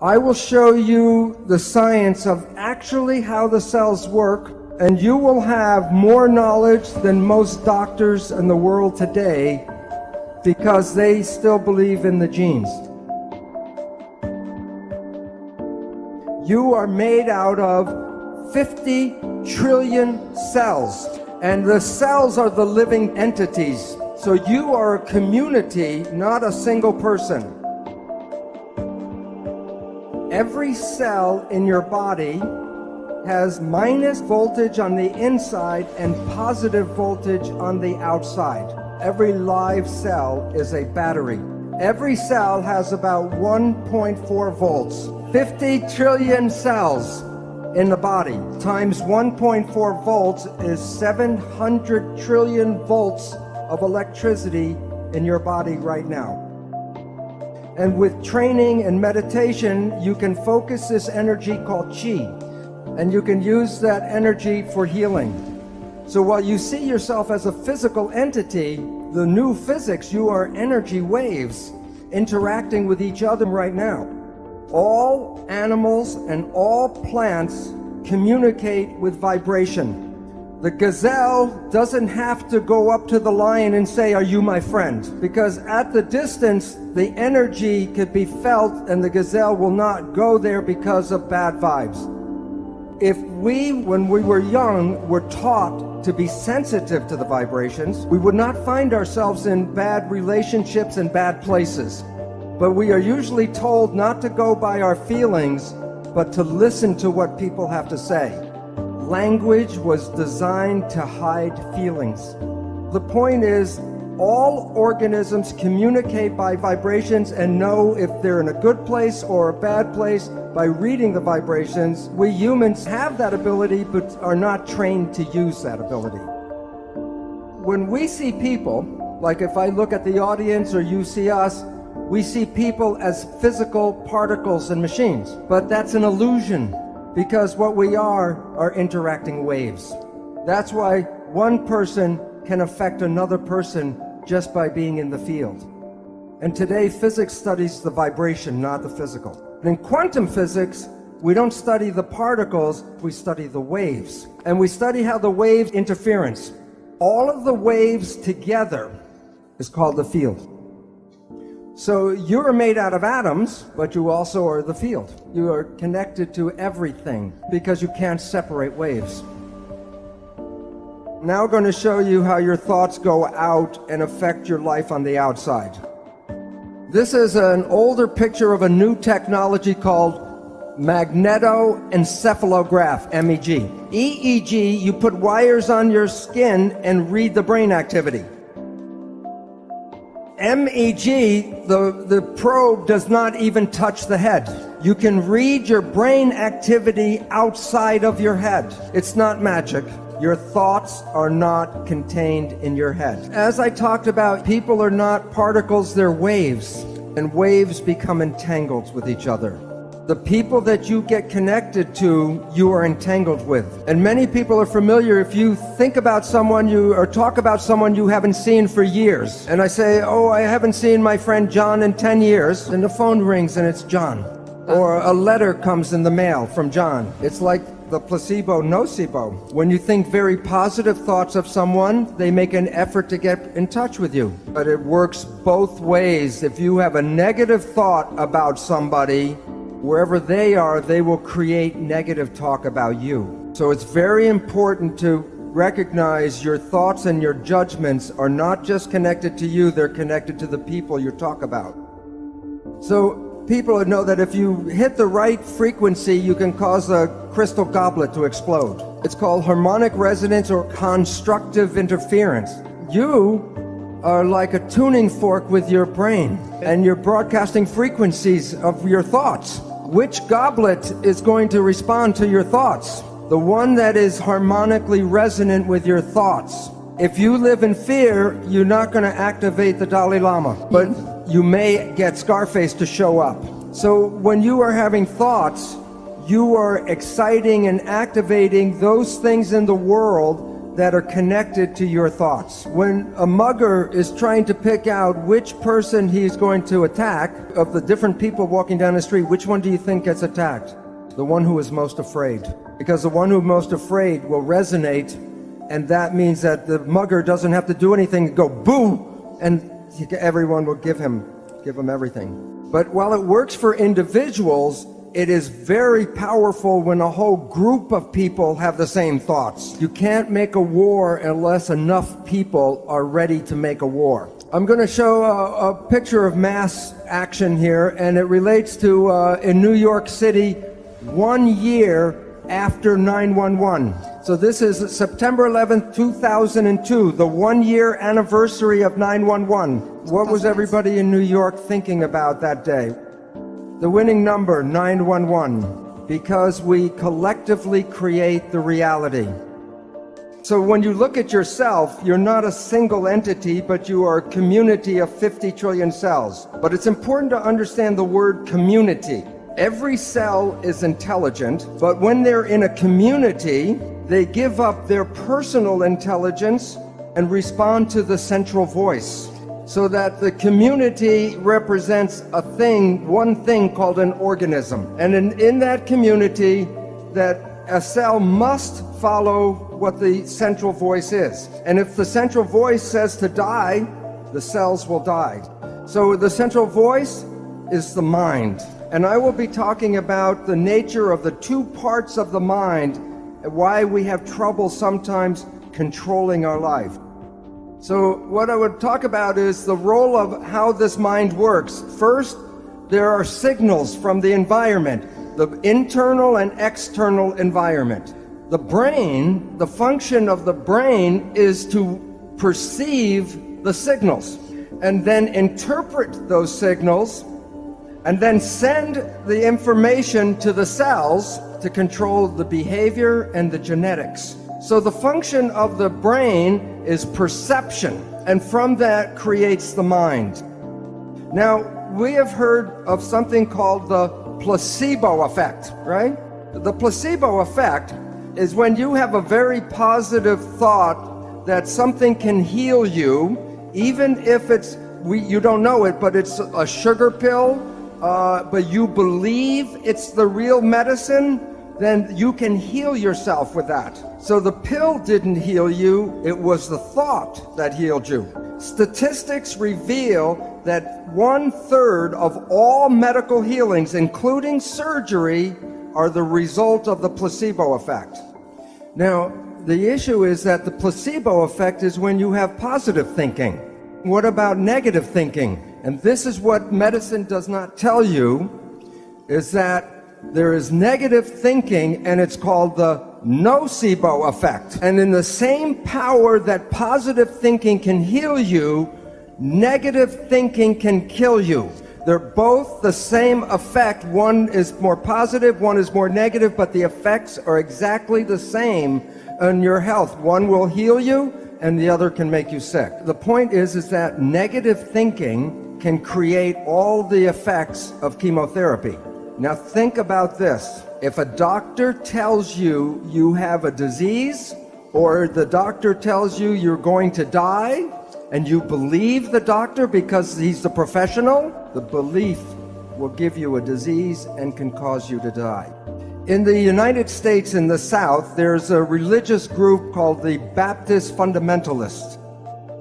I will show you the science of actually how the cells work, and you will have more knowledge than most doctors in the world today because they still believe in the genes. You are made out of 50 trillion cells, and the cells are the living entities. So you are a community, not a single person. Every cell in your body has minus voltage on the inside and positive voltage on the outside. Every live cell is a battery. Every cell has about 1.4 volts. 50 trillion cells in the body times 1.4 volts is 700 trillion volts of electricity in your body right now. And with training and meditation, you can focus this energy called Qi, and you can use that energy for healing. So while you see yourself as a physical entity, the new physics, you are energy waves interacting with each other right now. All animals and all plants communicate with vibration. The gazelle doesn't have to go up to the lion and say, "Are you my friend?" Because at the distance, the energy could be felt and the gazelle will not go there because of bad vibes. If we, when we were young, were taught to be sensitive to the vibrations, we would not find ourselves in bad relationships and bad places. But we are usually told not to go by our feelings, but to listen to what people have to say. Language was designed to hide feelings. The point is, all organisms communicate by vibrations and know if they're in a good place or a bad place by reading the vibrations. We humans have that ability but are not trained to use that ability. When we see people, like if I look at the audience or you see us, we see people as physical particles and machines. But that's an illusion, because what we are interacting waves. That's why one person can affect another person just by being in the field. And today, physics studies the vibration, not the physical. In quantum physics, we don't study the particles, we study the waves. And we study how the waves interference. All of the waves together is called the field. So you're made out of atoms, but you also are the field. You are connected to everything because you can't separate waves. Now I'm going to show you how your thoughts go out and affect your life on the outside. This is an older picture of a new technology called magnetoencephalograph, MEG. EEG, you put wires on your skin and read the brain activity. MEG, the probe does not even touch the head. You can read your brain activity outside of your head. It's not magic. Your thoughts are not contained in your head. As I talked about, people are not particles, they're waves. And waves become entangled with each other. The people that you get connected to, you are entangled with. And many people are familiar, if you think about someone or talk about someone you haven't seen for years, and I say, "Oh, I haven't seen my friend John in 10 years, and the phone rings and it's John. Or a letter comes in the mail from John. It's like the placebo nocebo. When you think very positive thoughts of someone, they make an effort to get in touch with you. But it works both ways. If you have a negative thought about somebody, wherever they are, they will create negative talk about you. So it's very important to recognize your thoughts and your judgments are not just connected to you, they're connected to the people you talk about. So people know that if you hit the right frequency, you can cause a crystal goblet to explode. It's called harmonic resonance or constructive interference. You are like a tuning fork with your brain, and you're broadcasting frequencies of your thoughts. Which goblet is going to respond to your thoughts? The one that is harmonically resonant with your thoughts. If you live in fear, you're not going to activate the Dalai Lama, but you may get Scarface to show up. So when you are having thoughts, you are exciting and activating those things in the world that are connected to your thoughts. When a mugger is trying to pick out which person he's going to attack, of the different people walking down the street, which one do you think gets attacked? The one who is most afraid. Because the one who is most afraid will resonate, and that means that the mugger doesn't have to do anything, go boo, and everyone will give him everything. But while it works for individuals, it is very powerful when a whole group of people have the same thoughts. You can't make a war unless enough people are ready to make a war. I'm going to show a picture of mass action here, and it relates to in New York City, 1 year after 9/11. So this is September 11th, 2002, the 1-year anniversary of 9/11. What was everybody in New York thinking about that day? The winning number, 911, because we collectively create the reality. So when you look at yourself, you're not a single entity, but you are a community of 50 trillion cells. But it's important to understand the word community. Every cell is intelligent, but when they're in a community, they give up their personal intelligence and respond to the central voice. So that the community represents a thing, one thing called an organism. And in that community, that a cell must follow what the central voice is. And if the central voice says to die, the cells will die. So the central voice is the mind. And I will be talking about the nature of the two parts of the mind and why we have trouble sometimes controlling our life. So what I would talk about is the role of how this mind works. First, there are signals from the environment, the internal and external environment. The brain, the function of the brain is to perceive the signals and then interpret those signals and then send the information to the cells to control the behavior and the genetics. So the function of the brain is perception, and from that creates the mind. Now, we have heard of something called the placebo effect, right? The placebo effect is when you have a very positive thought that something can heal you, even if you don't know it, but it's a sugar pill, but you believe it's the real medicine, then you can heal yourself with that. So the pill didn't heal you, it was the thought that healed you. Statistics reveal that 1/3 of all medical healings, including surgery, are the result of the placebo effect. Now, the issue is that the placebo effect is when you have positive thinking. What about negative thinking? And this is what medicine does not tell you, is that there is negative thinking, and it's called the Nocebo Effect. And in the same power that positive thinking can heal you, negative thinking can kill you. They're both the same effect. One is more positive, one is more negative, but the effects are exactly the same on your health. One will heal you, and the other can make you sick. The point is that negative thinking can create all the effects of chemotherapy. Now think about this. If a doctor tells you you have a disease, or the doctor tells you you're going to die, and you believe the doctor because he's the professional, the belief will give you a disease and can cause you to die. In the United States, in the South, there's a religious group called the Baptist Fundamentalists.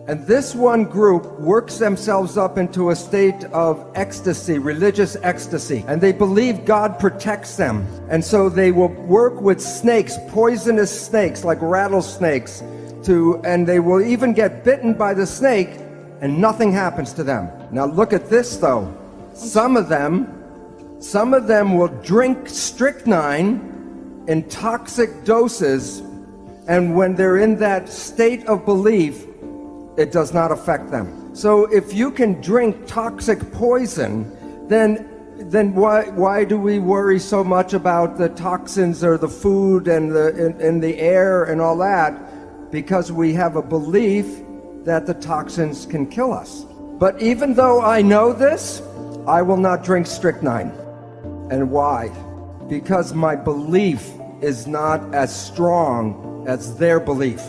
And this one group works themselves up into a state of ecstasy, religious ecstasy. And they believe God protects them. And so they will work with snakes, poisonous snakes like rattlesnakes, and they will even get bitten by the snake and nothing happens to them. Now look at this though. Some of them will drink strychnine in toxic doses, and when they're in that state of belief, it does not affect them. So if you can drink toxic poison, then why do we worry so much about the toxins or the food and the air and all that? Because we have a belief that the toxins can kill us. But even though I know this, I will not drink strychnine. And why? Because my belief is not as strong as their belief.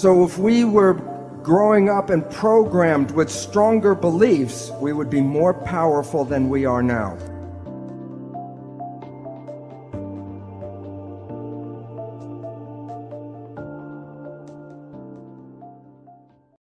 So if we were growing up and programmed with stronger beliefs, we would be more powerful than we are now.